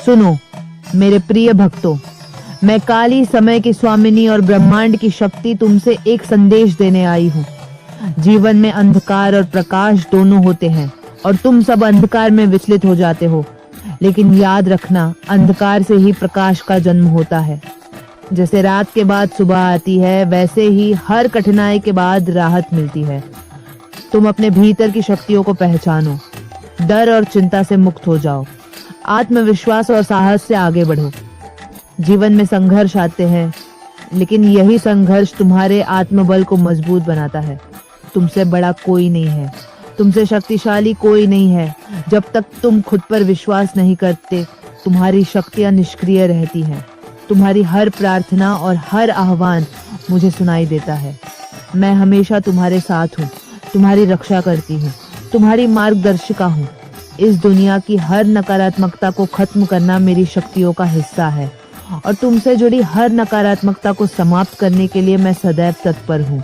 सुनो मेरे प्रिय भक्तों, मैं काली, समय की स्वामिनी और ब्रह्मांड की शक्ति तुमसे एक संदेश देने आई हूँ। जीवन में अंधकार और प्रकाश दोनों होते हैं और तुम सब अंधकार में विचलित हो जाते हो, लेकिन याद रखना, अंधकार से ही प्रकाश का जन्म होता है। जैसे रात के बाद सुबह आती है, वैसे ही हर कठिनाई के बाद राहत मिलती है। तुम अपने भीतर की शक्तियों को पहचानो, डर और चिंता से मुक्त हो जाओ, आत्मविश्वास और साहस से आगे बढ़ो। जीवन में संघर्ष आते हैं, लेकिन यही संघर्ष तुम्हारे आत्मबल को मजबूत बनाता है। तुमसे बड़ा कोई नहीं है, तुमसे शक्तिशाली कोई नहीं है। जब तक तुम खुद पर विश्वास नहीं करते, तुम्हारी शक्तियां निष्क्रिय रहती हैं। तुम्हारी हर प्रार्थना और हर आह्वान मुझे सुनाई देता है। मैं हमेशा तुम्हारे साथ हूँ, तुम्हारी रक्षा करती हूँ, तुम्हारी मार्गदर्शिका हूँ। इस दुनिया की हर नकारात्मकता को खत्म करना मेरी शक्तियों का हिस्सा है और तुमसे जुड़ी हर नकारात्मकता को समाप्त करने के लिए मैं सदैव तत्पर हूँ।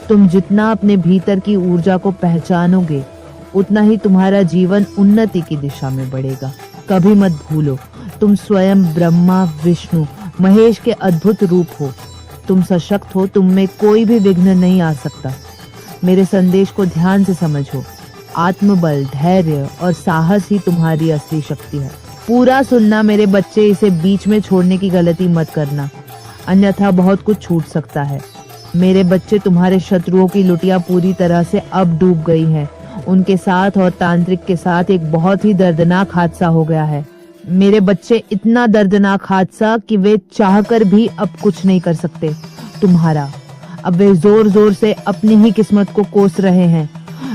तुम जितना अपने भीतर की ऊर्जा को पहचानोगे, उतना ही तुम्हारा जीवन उन्नति की दिशा में बढ़ेगा। कभी मत भूलो, तुम स्वयं ब्रह्मा, विष्णु, महेश के अद्भुत रूप हो। तुम सशक्त हो, तुम में कोई भी विघ्न नहीं आ सकता। मेरे संदेश को ध्यान से समझो। आत्मबल, धैर्य और साहस ही तुम्हारी असली शक्ति है। पूरा सुनना मेरे बच्चे, इसे बीच में छोड़ने की गलती मत करना, अन्यथा बहुत कुछ छूट सकता है। मेरे बच्चे, तुम्हारे शत्रुओं की लुटिया पूरी तरह से अब डूब गई है। उनके साथ और तांत्रिक के साथ एक बहुत ही दर्दनाक हादसा हो गया है। मेरे बच्चे, इतना दर्दनाक हादसा कि वे चाहकर भी अब कुछ नहीं कर सकते तुम्हारा। अब वे जोर जोर से अपनी ही किस्मत को कोस रहे हैं,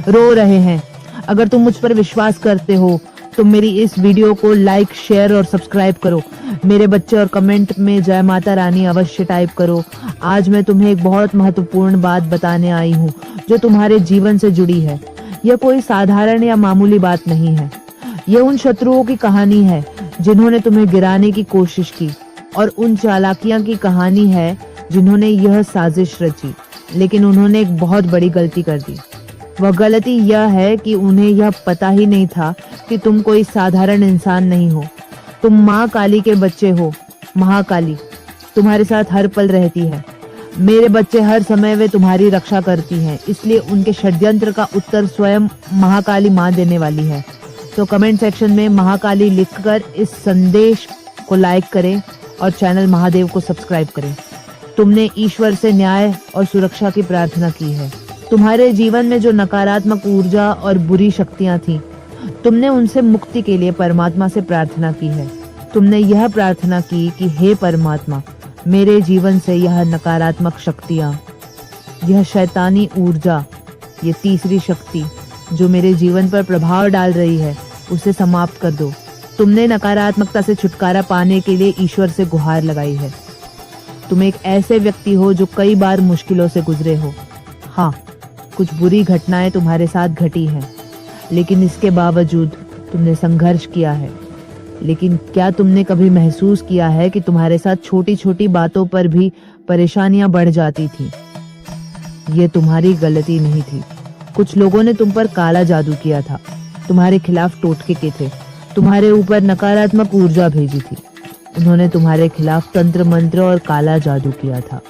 रो रहे हैं। अगर तुम मुझ पर विश्वास करते हो तो मेरी इस वीडियो को लाइक, शेयर और सब्सक्राइब करो मेरे बच्चे, और कमेंट में जय माता रानी अवश्य टाइप करो। आज मैं तुम्हें एक बहुत महत्वपूर्ण बात बताने आई हूँ जो तुम्हारे जीवन से जुड़ी है। यह कोई साधारण या मामूली बात नहीं है। यह उन शत्रुओं की कहानी है जिन्होंने तुम्हें गिराने की कोशिश की, और उन चालाकियां की कहानी है जिन्होंने यह साजिश रची, लेकिन उन्होंने एक बहुत बड़ी गलती कर दी। वह गलती यह है कि उन्हें यह पता ही नहीं था कि तुम कोई साधारण इंसान नहीं हो। तुम माँ काली के बच्चे हो। महाकाली तुम्हारे साथ हर पल रहती है। मेरे बच्चे, हर समय वे तुम्हारी रक्षा करती हैं, इसलिए उनके षड्यंत्र का उत्तर स्वयं महाकाली माँ देने वाली है। तो कमेंट सेक्शन में महाकाली लिखकर इस संदेश को लाइक करें और चैनल महादेव को सब्सक्राइब करें। तुमने ईश्वर से न्याय और सुरक्षा की प्रार्थना की है। तुम्हारे जीवन में जो नकारात्मक ऊर्जा और बुरी शक्तियां थीं, तुमने उनसे मुक्ति के लिए परमात्मा से प्रार्थना की है। तुमने यह प्रार्थना की कि हे परमात्मा, मेरे जीवन से यह नकारात्मक शक्तियां, यह शैतानी ऊर्जा, ये तीसरी शक्ति जो मेरे जीवन पर प्रभाव डाल रही है, उसे समाप्त कर दो। तुमने नकारात्मकता से छुटकारा पाने के लिए ईश्वर से गुहार लगाई है। तुम एक ऐसे व्यक्ति हो जो कई बार मुश्किलों से गुजरे हो। हाँ, कुछ बुरी घटनाएं तुम्हारे साथ घटी हैं, लेकिन इसके बावजूद तुमने संघर्ष किया है। लेकिन क्या तुमने कभी महसूस किया है कि तुम्हारे साथ छोटी छोटी बातों पर भी परेशानियां बढ़ जाती थी? ये तुम्हारी गलती नहीं थी। कुछ लोगों ने तुम पर काला जादू किया था, तुम्हारे खिलाफ टोटके के थे, तुम्हारे ऊपर नकारात्मक ऊर्जा भेजी थी। उन्होंने तुम्हारे खिलाफ तंत्र मंत्र और काला जादू किया था।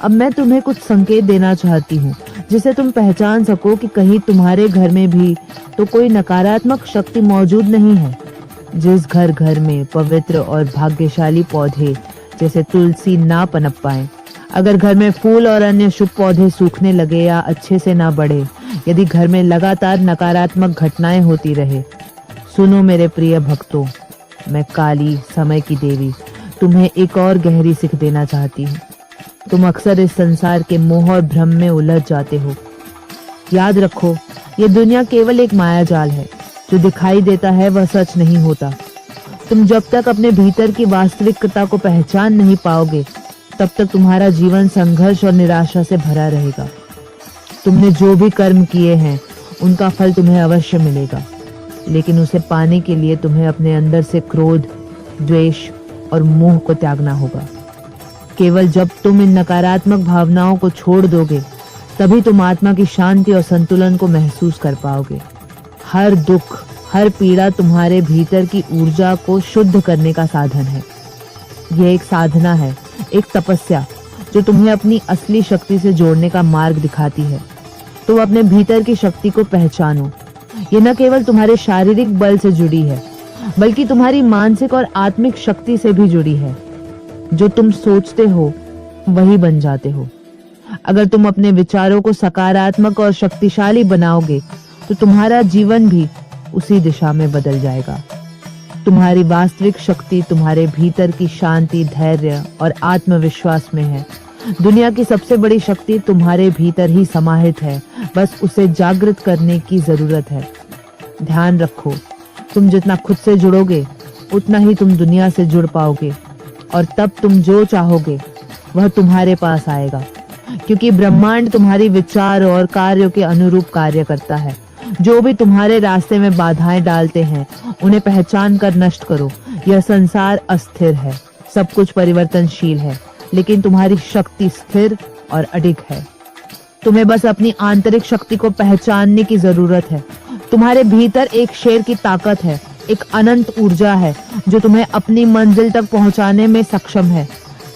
अब मैं तुम्हें कुछ संकेत देना चाहती हूँ जिसे तुम पहचान सको कि कहीं तुम्हारे घर में भी तो कोई नकारात्मक शक्ति मौजूद नहीं है। जिस घर में पवित्र और भाग्यशाली पौधे जैसे तुलसी ना पनप पाए, अगर घर में फूल और अन्य शुभ पौधे सूखने लगे या अच्छे से ना बढ़े, यदि घर में लगातार नकारात्मक घटनाएं होती रहे, सुनो मेरे प्रिय भक्तों, मैं काली, समय की देवी, तुम्हें एक और गहरी सीख देना चाहती हूँ। तुम अक्सर इस संसार के मोह और भ्रम में उलझ जाते हो। याद रखो, ये दुनिया केवल एक माया जाल है। जो दिखाई देता है वह सच नहीं होता। तुम जब तक अपने भीतर की वास्तविकता को पहचान नहीं पाओगे, तब तक तुम्हारा जीवन संघर्ष और निराशा से भरा रहेगा। तुमने जो भी कर्म किए हैं, उनका फल तुम्हें अवश्य मिलेगा, लेकिन उसे पाने के लिए तुम्हें अपने अंदर से क्रोध, द्वेष और मोह को त्यागना होगा। केवल जब तुम इन नकारात्मक भावनाओं को छोड़ दोगे, तभी तुम आत्मा की शांति और संतुलन को महसूस कर पाओगे। हर दुख, हर पीड़ा तुम्हारे भीतर की ऊर्जा को शुद्ध करने का साधन है। यह एक साधना है, एक तपस्या जो तुम्हें अपनी असली शक्ति से जोड़ने का मार्ग दिखाती है। तुम अपने भीतर की शक्ति को पहचानो। ये न केवल तुम्हारे शारीरिक बल से जुड़ी है, बल्कि तुम्हारी मानसिक और आत्मिक शक्ति से भी जुड़ी है। जो तुम सोचते हो वही बन जाते हो। अगर तुम अपने विचारों को सकारात्मक और शक्तिशाली बनाओगे तो तुम्हारा जीवन भी उसी दिशा में बदल जाएगा। तुम्हारी वास्तविक शक्ति तुम्हारे भीतर की शांति, धैर्य और आत्मविश्वास में है। दुनिया की सबसे बड़ी शक्ति तुम्हारे भीतर ही समाहित है, बस उसे जागृत करने की जरूरत है। ध्यान रखो, तुम जितना खुद से जुड़ोगे उतना ही तुम दुनिया से जुड़ पाओगे, और तब तुम जो चाहोगे वह तुम्हारे पास आएगा, क्योंकि ब्रह्मांड तुम्हारी विचार और कार्यों के अनुरूप कार्य करता है। जो भी तुम्हारे रास्ते में बाधाएं डालते हैं उन्हें पहचान कर नष्ट करो। यह संसार अस्थिर है, सब कुछ परिवर्तनशील है, लेकिन तुम्हारी शक्ति स्थिर और अडिग है। तुम्हें बस अपनी आंतरिक शक्ति को पहचानने की जरूरत है। तुम्हारे भीतर एक शेर की ताकत है, एक अनंत ऊर्जा है जो तुम्हें अपनी मंजिल तक पहुंचाने में सक्षम है।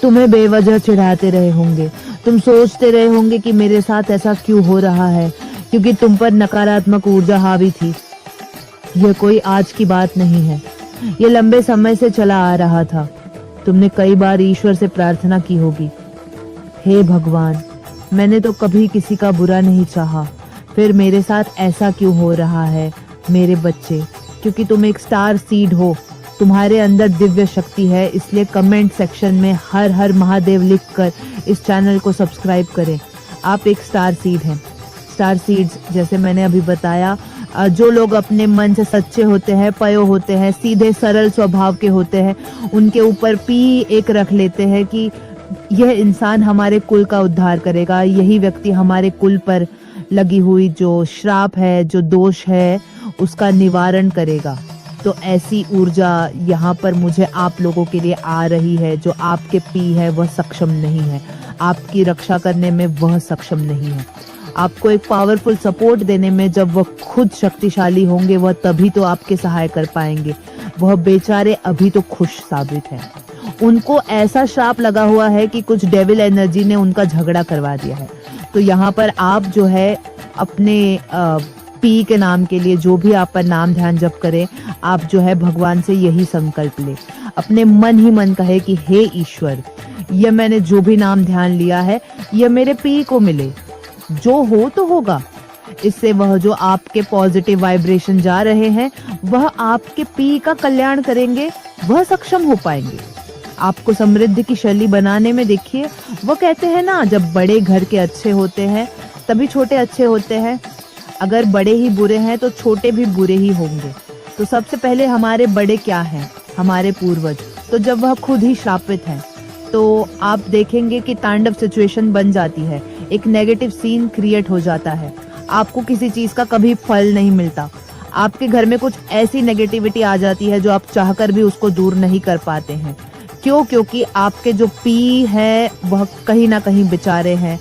तुम्हें बेवजह चिढ़ाते रहे होंगे, तुम सोचते रहे होंगे कि मेरे साथ ऐसा क्यों हो रहा है, क्योंकि तुम पर नकारात्मक ऊर्जा हावी थी। यह कोई आज की बात नहीं है, यह लंबे समय से चला आ रहा था। तुमने कई बार ईश्वर से प्रार्थना की होगी, हे भगवान, मैंने तो कभी किसी का बुरा नहीं चाहा, फिर मेरे साथ ऐसा क्यों हो रहा है। मेरे बच्चे, क्योंकि तुम एक स्टार सीड हो, तुम्हारे अंदर दिव्य शक्ति है, इसलिए कमेंट सेक्शन में हर हर महादेव लिखकर इस चैनल को सब्सक्राइब करें। आप एक स्टार सीड हैं। स्टार सीड्स, जैसे मैंने अभी बताया, जो लोग अपने मन से सच्चे होते हैं, पयो होते हैं, सीधे सरल स्वभाव के होते हैं, उनके ऊपर पी एक रख लेते हैं कि यह इंसान हमारे कुल का उद्धार करेगा, यही व्यक्ति हमारे कुल पर लगी हुई जो श्राप है, जो दोष है, उसका निवारण करेगा। तो ऐसी ऊर्जा यहाँ पर मुझे आप लोगों के लिए आ रही है। जो आपके पी है वह सक्षम नहीं है, आपकी रक्षा करने में वह सक्षम नहीं है, आपको एक पावरफुल सपोर्ट देने में जब वह खुद शक्तिशाली होंगे वह तभी तो आपके सहाय कर पाएंगे। वह बेचारे अभी तो खुश साबित है, उनको ऐसा श्राप लगा हुआ है कि कुछ डेविल एनर्जी ने उनका झगड़ा करवा दिया है। तो यहाँ पर आप जो है अपने पी के नाम के लिए जो भी आप पर नाम ध्यान जप करें, आप जो है भगवान से यही संकल्प ले, अपने मन ही मन कहे कि हे ईश्वर, यह मैंने जो भी नाम ध्यान लिया है यह मेरे पी को मिले, जो हो तो होगा। इससे वह जो आपके पॉजिटिव वाइब्रेशन जा रहे हैं वह आपके पी का कल्याण करेंगे, वह सक्षम हो पाएंगे आपको समृद्धि की शैली बनाने में। देखिए, वो कहते हैं ना, जब बड़े घर के अच्छे होते हैं तभी छोटे अच्छे होते हैं। अगर बड़े ही बुरे हैं तो छोटे भी बुरे ही होंगे। तो सबसे पहले हमारे बड़े क्या हैं? हमारे पूर्वज। तो जब वह खुद ही श्रापित हैं तो आप देखेंगे कि तांडव सिचुएशन बन जाती है, एक नेगेटिव सीन क्रिएट हो जाता है, आपको किसी चीज का कभी फल नहीं मिलता, आपके घर में कुछ ऐसी नेगेटिविटी आ जाती है जो आप चाहकर भी उसको दूर नहीं कर पाते हैं। क्यों? क्योंकि आपके जो पी है वह कहीं ना कहीं बेचारे हैं,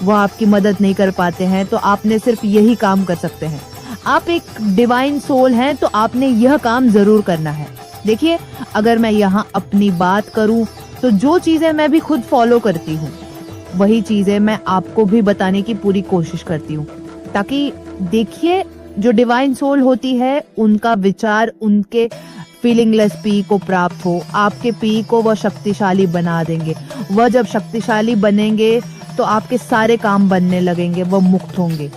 वह आपकी मदद नहीं कर पाते हैं। तो आपने सिर्फ यही काम कर सकते हैं। आप एक डिवाइन सोल हैं तो आपने यह काम जरूर करना है। देखिए, अगर मैं यहाँ अपनी बात करूं तो जो चीजें मैं भी खुद फॉलो करती हूँ वही चीजें मैं आपको भी बताने की पूरी कोशिश करती हूँ, ताकि देखिए, जो डिवाइन सोल होती है उनका विचार उनके फीलिंगलेस पी को प्राप्त हो, आपके पी को वह शक्तिशाली बना देंगे। वह जब शक्तिशाली बनेंगे तो आपके सारे काम बनने लगेंगे, वह मुक्त होंगे।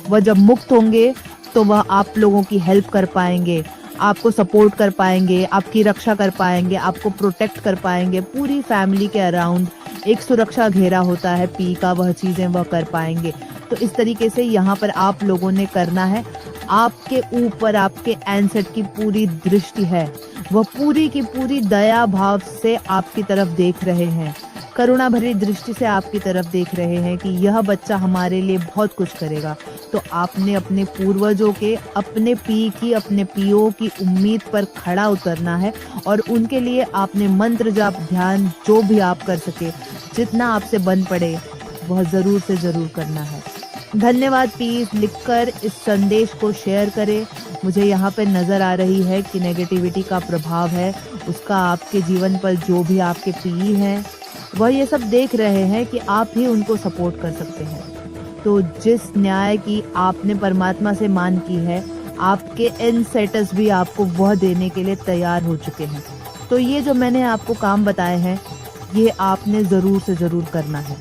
वह जब मुक्त होंगे तो वह आप लोगों की हेल्प कर पाएंगे, आपको सपोर्ट कर पाएंगे, आपकी रक्षा कर पाएंगे, आपको प्रोटेक्ट कर पाएंगे। पूरी फैमिली के अराउंड एक सुरक्षा घेरा होता है पी का, वह चीजें वह कर पाएंगे। तो इस तरीके से यहाँ पर आप लोगों ने करना है। आपके ऊपर आपके एंसेट की पूरी दृष्टि है, वह पूरी की पूरी दया भाव से आपकी तरफ देख रहे हैं, करुणा भरी दृष्टि से आपकी तरफ देख रहे हैं कि यह बच्चा हमारे लिए बहुत कुछ करेगा। तो आपने अपने पूर्वजों के, अपने पी की, अपने पीओ की उम्मीद पर खड़ा उतरना है और उनके लिए आपने मंत्र जाप, ध्यान, जो भी आप कर सके, जितना आपसे बन पड़े वह जरूर से जरूर करना है। धन्यवाद। प्लीज लिखकर इस संदेश को शेयर करें, मुझे यहाँ पे नज़र आ रही है कि नेगेटिविटी का प्रभाव है, उसका आपके जीवन पर जो भी आपके प्रिय हैं वह ये सब देख रहे हैं कि आप ही उनको सपोर्ट कर सकते हैं। तो जिस न्याय की आपने परमात्मा से मांग की है, आपके एनसेटर्स भी आपको वह देने के लिए तैयार हो चुके हैं। तो ये जो मैंने आपको काम बताए हैं, ये आपने ज़रूर से ज़रूर करना है।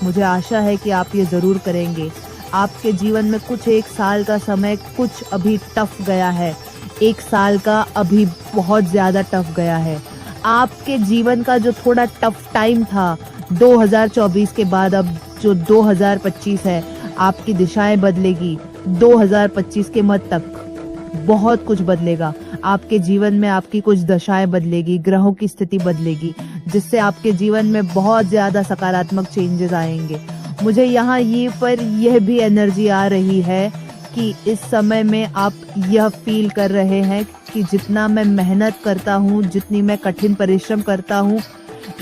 मुझे आशा है कि आप ये ज़रूर करेंगे। आपके जीवन में कुछ 1 साल का समय कुछ अभी टफ गया है, 1 साल का अभी बहुत ज़्यादा टफ गया है। आपके जीवन का जो थोड़ा टफ टाइम था 2024 के बाद, अब जो 2025 है, आपकी दिशाएं बदलेगी। 2025 के मध्य तक बहुत कुछ बदलेगा आपके जीवन में, आपकी कुछ दशाएं बदलेगी, ग्रहों की स्थिति बदलेगी, जिससे आपके जीवन में बहुत ज्यादा सकारात्मक चेंजेस आएंगे। मुझे यहाँ ये पर यह भी एनर्जी आ रही है कि इस समय में आप यह फील कर रहे हैं कि जितना मैं मेहनत करता हूँ, जितनी मैं कठिन परिश्रम करता हूँ,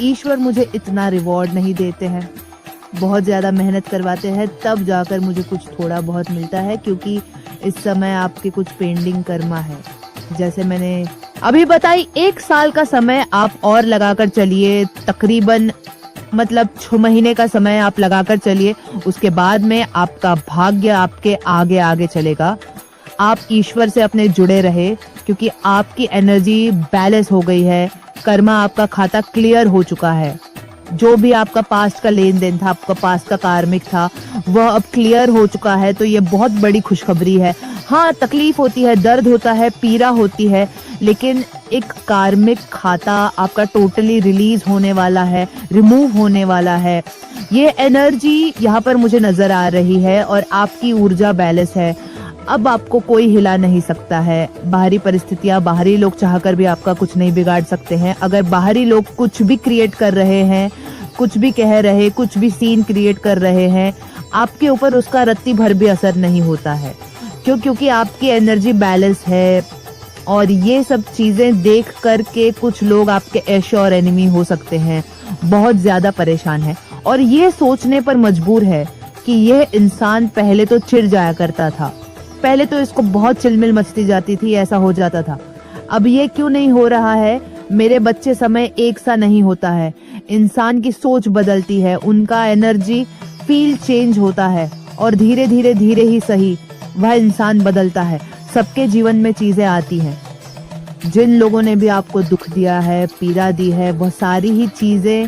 ईश्वर मुझे इतना रिवॉर्ड नहीं देते हैं। बहुत ज़्यादा मेहनत करवाते हैं तब जाकर मुझे कुछ थोड़ा बहुत मिलता है, क्योंकि इस समय आपके कुछ पेंडिंग कर्मा है। जैसे मैंने अभी बताई, 1 साल का समय आप और लगाकर चलिए, तकरीबन मतलब 6 महीने का समय आप लगाकर चलिए। उसके बाद में आपका भाग्य आपके आगे आगे चलेगा। आप ईश्वर से अपने जुड़े रहे, क्योंकि आपकी एनर्जी बैलेंस हो गई है। कर्मा आपका खाता क्लियर हो चुका है। जो भी आपका पास्ट का लेन देन था, आपका पास्ट का कार्मिक था, वह अब क्लियर हो चुका है। तो ये बहुत बड़ी खुशखबरी है। हाँ, तकलीफ होती है, दर्द होता है, पीड़ा होती है, लेकिन एक कार्मिक खाता आपका टोटली रिलीज होने वाला है, रिमूव होने वाला है। ये एनर्जी यहाँ पर मुझे नजर आ रही है और आपकी ऊर्जा बैलेंस है। अब आपको कोई हिला नहीं सकता है। बाहरी परिस्थितियां, बाहरी लोग चाहकर भी आपका कुछ नहीं बिगाड़ सकते हैं। अगर बाहरी लोग कुछ भी क्रिएट कर रहे हैं, कुछ भी कह रहे, कुछ भी सीन क्रिएट कर रहे हैं, आपके ऊपर उसका रत्ती भर भी असर नहीं होता है। क्योंकि आपकी एनर्जी बैलेंस है। और ये सब चीजें देख करके कुछ लोग आपके ऐशे और एनिमी हो सकते हैं, बहुत ज्यादा परेशान है और ये सोचने पर मजबूर है कि यह इंसान पहले तो चिढ़ जाया करता था, पहले तो इसको बहुत चिलमिल मचती जाती थी, ऐसा हो जाता था। अब ये क्यों नहीं हो रहा है? मेरे बच्चे, समय एक सा नहीं होता है। इंसान की सोच बदलती है, उनका एनर्जी फील चेंज होता है और धीरे धीरे धीरे ही सही वह इंसान बदलता है। सबके जीवन में चीजें आती हैं। जिन लोगों ने भी आपको दुख दिया है, पीड़ा दी है, वह सारी ही चीजें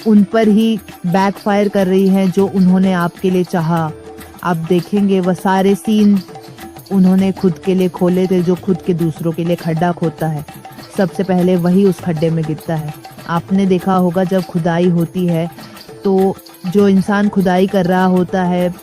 उन पर ही बैकफायर कर रही हैं जो उन्होंने आपके लिए चाहा। आप देखेंगे वह सारे सीन उन्होंने खुद के लिए खोले थे। जो खुद के दूसरों के लिए खड्डा खोदता है, सबसे पहले वही उस खड्डे में गिरता है। आपने देखा होगा जब खुदाई होती है तो जो इंसान खुदाई कर रहा होता है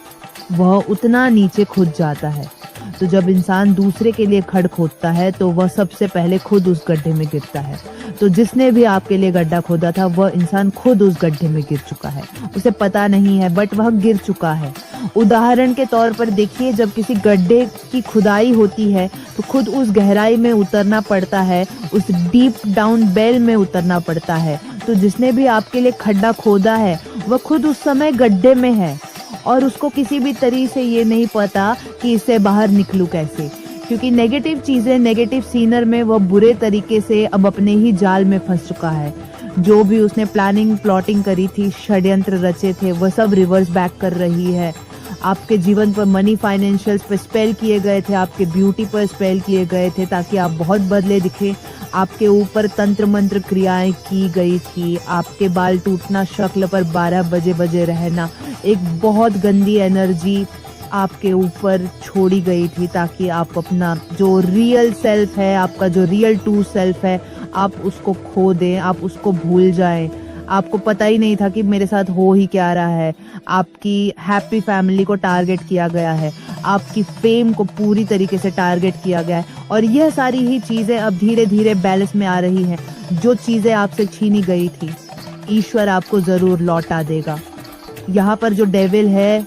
वह उतना नीचे खुद जाता है। तो जब इंसान दूसरे के लिए खड्ड खोदता है तो वह सबसे पहले खुद उस गड्ढे में गिरता है। तो जिसने भी आपके लिए गड्ढा खोदा था वह इंसान खुद उस गड्ढे में गिर चुका है। उसे पता नहीं है, बट वह गिर चुका है। उदाहरण के तौर पर देखिए, जब किसी गड्ढे की खुदाई होती है तो खुद उस गहराई में उतरना पड़ता है, उस डीप डाउन बेल में उतरना पड़ता है। तो जिसने भी आपके लिए खड्डा खोदा है वह खुद उस समय गड्ढे में है और उसको किसी भी तरीके से ये नहीं पता कि इससे बाहर निकलूं कैसे, क्योंकि नेगेटिव चीजें, नेगेटिव सीनर में वह बुरे तरीके से अब अपने ही जाल में फंस चुका है। जो भी उसने प्लानिंग प्लॉटिंग करी थी, षड्यंत्र रचे थे, वह सब रिवर्स बैक कर रही है। आपके जीवन पर मनी फाइनेंशियल्स पे स्पेल किए गए थे, आपके ब्यूटी पर स्पेल किए गए थे ताकि आप बहुत बदले दिखे। आपके ऊपर तंत्र मंत्र क्रियाएं की गई थी। आपके बाल टूटना, शक्ल पर 12 बजे रहना, एक बहुत गंदी एनर्जी आपके ऊपर छोड़ी गई थी ताकि आप अपना जो रियल सेल्फ है, आपका जो रियल ट्रू सेल्फ है, आप उसको खो दें, आप उसको भूल जाएं। आपको पता ही नहीं था कि मेरे साथ हो ही क्या रहा है। आपकी हैप्पी फैमिली को टारगेट किया गया है, आपकी फेम को पूरी तरीके से टारगेट किया गया है और यह सारी ही चीजें अब धीरे धीरे बैलेंस में आ रही हैं। जो चीजें आपसे छीनी गई थी, ईश्वर आपको जरूर लौटा देगा। यहाँ पर जो डेविल है,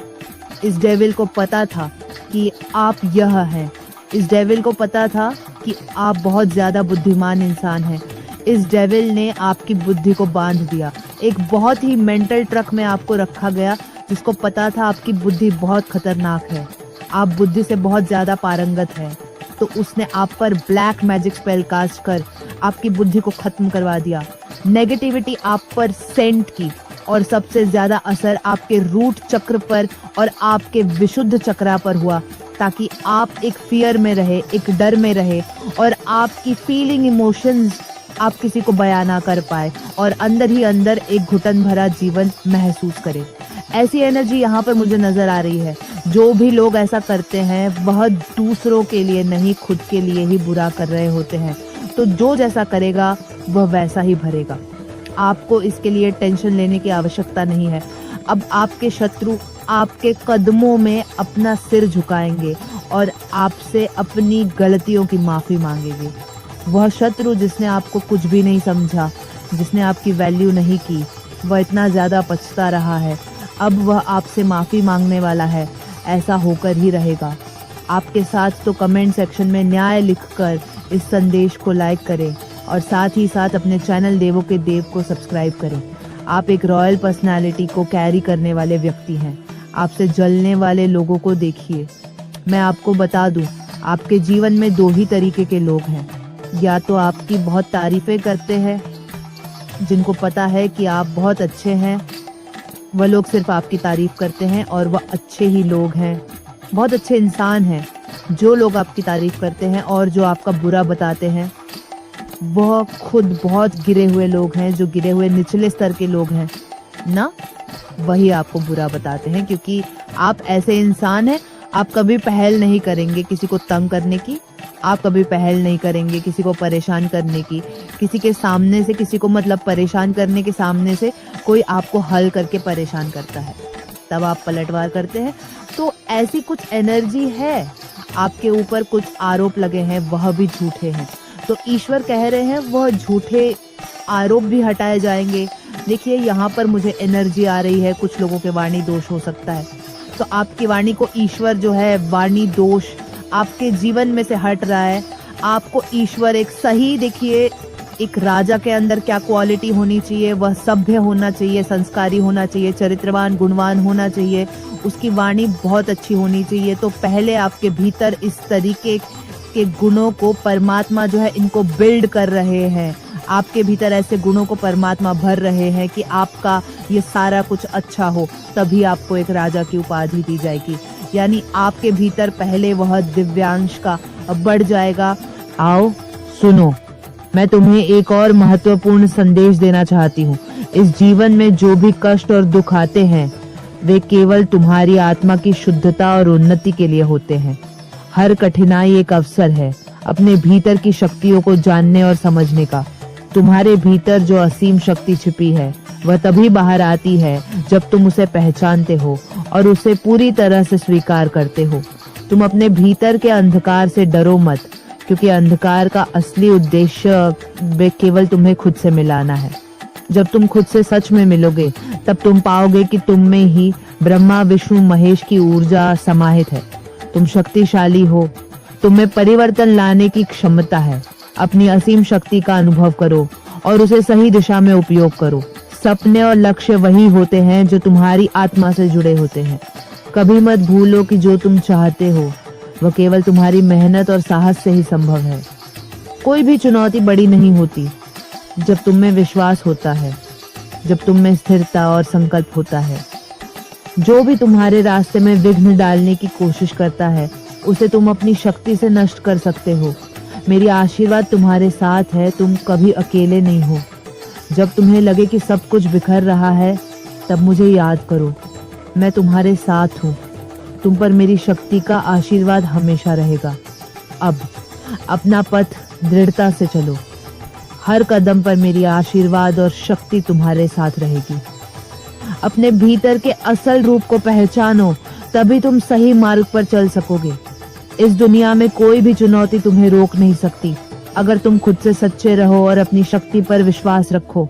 इस डेविल को पता था कि आप यह हैं। इस डेविल को पता था कि आप बहुत ज्यादा बुद्धिमान इंसान हैं। इस डेविल ने आपकी बुद्धि को बांध दिया। एक बहुत ही मेंटल ट्रक में आपको रखा गया, जिसको पता था आपकी बुद्धि बहुत खतरनाक है, आप बुद्धि से बहुत ज्यादा पारंगत है। तो उसने आप पर ब्लैक मैजिक स्पेल कास्ट कर आपकी बुद्धि को खत्म करवा दिया। नेगेटिविटी आप पर सेंट की और सबसे ज्यादा असर आपके रूट चक्र पर और आपके विशुद्ध चक्रा पर हुआ, ताकि आप एक फियर में रहे, एक डर में रहे और आपकी फीलिंग इमोशंस आप किसी को बयान ना कर पाए और अंदर ही अंदर एक घुटन भरा जीवन महसूस करे। ऐसी एनर्जी यहाँ पर मुझे नजर आ रही है। जो भी लोग ऐसा करते हैं वह दूसरों के लिए नहीं, खुद के लिए ही बुरा कर रहे होते हैं। तो जो जैसा करेगा वह वैसा ही भरेगा। आपको इसके लिए टेंशन लेने की आवश्यकता नहीं है। अब आपके शत्रु आपके कदमों में अपना सिर झुकाएंगे और आपसे अपनी गलतियों की माफी मांगेंगे। वह शत्रु जिसने आपको कुछ भी नहीं समझा, जिसने आपकी वैल्यू नहीं की, वह इतना ज्यादा पछता रहा है। अब वह आपसे माफी मांगने वाला है। ऐसा होकर ही रहेगा। आपके साथ तो कमेंट सेक्शन में न्याय लिखकर इस संदेश को लाइक करें और साथ ही साथ अपने चैनल देवों के देव को सब्सक्राइब करें। आप एक रॉयल पर्सनालिटी को कैरी करने वाले व्यक्ति हैं। आपसे जलने वाले लोगों को देखिए। मैं आपको बता दूं, आपके जीवन में दो ही तरीके के लोग हैं। या तो आपकी बहुत तारीफें करते हैं, जिनको पता है कि आप बहुत अच्छे हैं, वह लोग सिर्फ आपकी तारीफ करते हैं और वह अच्छे ही लोग हैं, बहुत अच्छे इंसान हैं। जो लोग आपकी तारीफ करते हैं और जो आपका बुरा बताते हैं वह खुद बहुत गिरे हुए लोग हैं, जो गिरे हुए निचले स्तर के लोग हैं ना, वही आपको बुरा बताते हैं। क्योंकि आप ऐसे इंसान हैं, आप कभी पहल नहीं करेंगे किसी को तंग करने की, आप कभी पहल नहीं करेंगे किसी को परेशान करने की। किसी के सामने से, किसी को मतलब परेशान करने के सामने से कोई आपको हल करके परेशान करता है, तब आप पलटवार करते हैं। तो ऐसी कुछ एनर्जी है। आपके ऊपर कुछ आरोप लगे हैं, वह भी झूठे हैं। तो ईश्वर कह रहे हैं वह झूठे आरोप भी हटाए जाएंगे। देखिए यहाँ पर मुझे एनर्जी आ रही है, कुछ लोगों के वाणी दोष हो सकता है, तो आपकी वाणी को ईश्वर जो है वाणी दोष आपके जीवन में से हट रहा है। आपको ईश्वर एक सही, देखिए एक राजा के अंदर क्या क्वालिटी होनी चाहिए, वह सभ्य होना चाहिए, संस्कारी होना चाहिए, चरित्रवान गुणवान होना चाहिए, उसकी वाणी बहुत अच्छी होनी चाहिए। तो पहले आपके भीतर इस तरीके के गुणों को परमात्मा जो है इनको बिल्ड कर रहे हैं। आपके भीतर ऐसे गुणों को परमात्मा भर रहे हैं कि आपका ये सारा कुछ अच्छा हो, तभी आपको एक राजा की उपाधि दी जाएगी। यानी आपके भीतर पहले वह दिव्यांश का बढ़ जाएगा। आओ सुनो, मैं तुम्हें एक और महत्वपूर्ण संदेश देना चाहती हूँ। इस जीवन में जो भी कष्ट और दुख आते हैं वे केवल तुम्हारी आत्मा की शुद्धता और उन्नति के लिए होते हैं। हर कठिनाई एक अवसर है अपने भीतर की शक्तियों को जानने और समझने का। तुम्हारे भीतर जो असीम शक्ति छिपी है वह तभी बाहर आती है जब तुम उसे पहचानते हो और उसे पूरी तरह से स्वीकार करते हो। तुम अपने भीतर के अंधकार से डरो मत, क्योंकि अंधकार का असली उद्देश्य केवल तुम्हें खुद से मिलाना है। जब तुम खुद से सच में मिलोगे तब तुम पाओगे कि तुम में ही ब्रह्मा विष्णु महेश की ऊर्जा समाहित है। तुम शक्तिशाली हो, तुम में परिवर्तन लाने की क्षमता है। अपनी असीम शक्ति का अनुभव करो और उसे सही दिशा में उपयोग करो। सपने और लक्ष्य वही होते हैं जो तुम्हारी आत्मा से जुड़े होते हैं। कभी मत भूलो कि जो तुम चाहते हो वह केवल तुम्हारी मेहनत और साहस से ही संभव है। कोई भी चुनौती बड़ी नहीं होती जब तुम में विश्वास होता है, जब तुम में स्थिरता और संकल्प होता है। जो भी तुम्हारे रास्ते में विघ्न डालने की कोशिश करता है उसे तुम अपनी शक्ति से नष्ट कर सकते हो। मेरी आशीर्वाद तुम्हारे साथ है, तुम कभी अकेले नहीं हो। जब तुम्हें लगे कि सब कुछ बिखर रहा है तब मुझे याद करो, मैं तुम्हारे साथ हूँ। तुम पर मेरी शक्ति का आशीर्वाद हमेशा रहेगा। अब अपना पथ दृढ़ता से चलो। हर कदम पर मेरी आशीर्वाद और शक्ति तुम्हारे साथ रहेगी। अपने भीतर के असल रूप को पहचानो, तभी तुम सही मार्ग पर चल सकोगे। इस दुनिया में कोई भी चुनौती तुम्हें रोक नहीं सकती, अगर तुम खुद से सच्चे रहो और अपनी शक्ति पर विश्वास रखो।